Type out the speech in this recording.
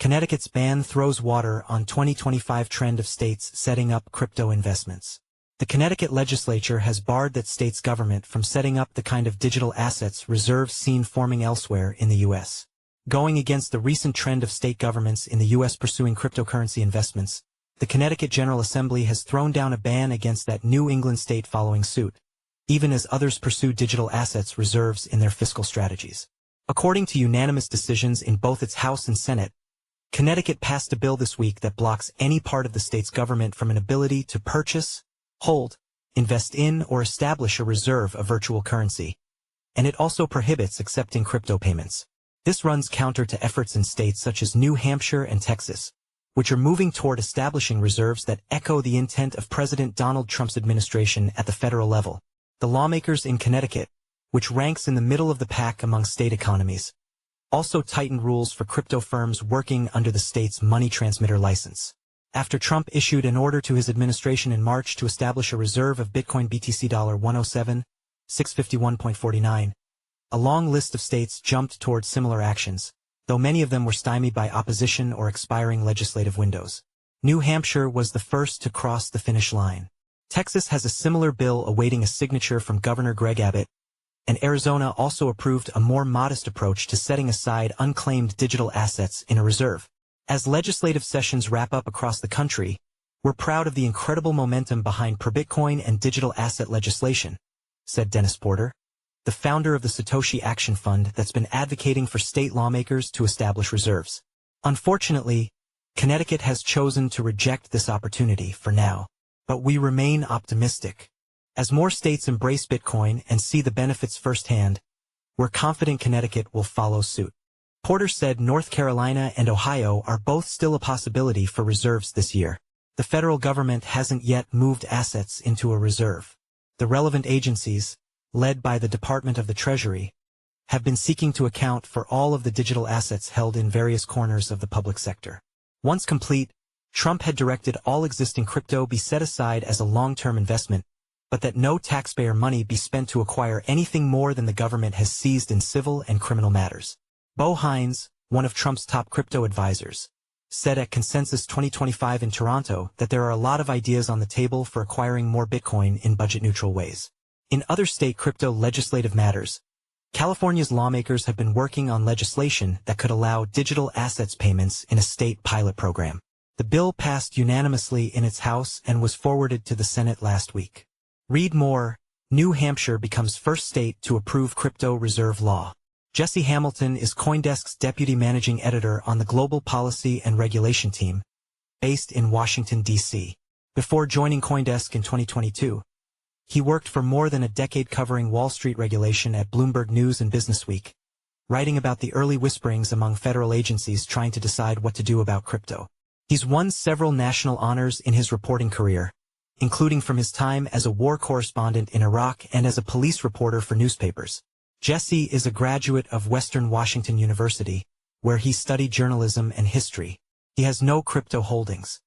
Connecticut's ban throws water on 2025 trend of states setting up crypto investments. The Connecticut legislature has barred that state's government from setting up the kind of digital assets reserves seen forming elsewhere in the U.S. Going against the recent trend of state governments in the U.S. pursuing cryptocurrency investments, the Connecticut General Assembly has thrown down a ban against that New England state following suit, even as others pursue digital assets reserves in their fiscal strategies. According to unanimous decisions in both its House and Senate, Connecticut passed a bill this week that blocks any part of the state's government from an ability to purchase, hold, invest in, or establish a reserve of virtual currency, and it also prohibits accepting crypto payments. This runs counter to efforts in states such as New Hampshire and Texas, which are moving toward establishing reserves that echo the intent of President Donald Trump's administration at the federal level. The lawmakers in Connecticut, which ranks in the middle of the pack among state economies, also tightened rules for crypto firms working under the state's money transmitter license. After Trump issued an order to his administration in March to establish a reserve of Bitcoin BTC $107,651.49, a long list of states jumped toward similar actions, though many of them were stymied by opposition or expiring legislative windows. New Hampshire was the first to cross the finish line. Texas has a similar bill awaiting a signature from Governor Greg Abbott, and Arizona also approved a more modest approach to setting aside unclaimed digital assets in a reserve. As legislative sessions wrap up across the country, we're proud of the incredible momentum behind pro-Bitcoin and digital asset legislation, said Dennis Porter, the founder of the Satoshi Action Fund that's been advocating for state lawmakers to establish reserves. Unfortunately, Connecticut has chosen to reject this opportunity for now, but we remain optimistic. As more states embrace Bitcoin and see the benefits firsthand, we're confident Connecticut will follow suit. Porter said North Carolina and Ohio are both still a possibility for reserves this year. The federal government hasn't yet moved assets into a reserve. The relevant agencies, led by the Department of the Treasury, have been seeking to account for all of the digital assets held in various corners of the public sector. Once complete, Trump had directed all existing crypto be set aside as a long-term investment, but that no taxpayer money be spent to acquire anything more than the government has seized in civil and criminal matters. Bo Hines, one of Trump's top crypto advisors, said at Consensus 2025 in Toronto that there are a lot of ideas on the table for acquiring more Bitcoin in budget-neutral ways. In other state crypto legislative matters, California's lawmakers have been working on legislation that could allow digital assets payments in a state pilot program. The bill passed unanimously in its House and was forwarded to the Senate last week. Read more. New Hampshire becomes first state to approve crypto reserve law. Jesse Hamilton is CoinDesk's deputy managing editor on the global policy and regulation team, based in Washington, D.C. Before joining CoinDesk in 2022, he worked for more than a decade covering Wall Street regulation at Bloomberg News and Businessweek, writing about the early whisperings among federal agencies trying to decide what to do about crypto. He's won several national honors in his reporting career, including from his time as a war correspondent in Iraq and as a police reporter for newspapers. Jesse is a graduate of Western Washington University, where he studied journalism and history. He has no crypto holdings.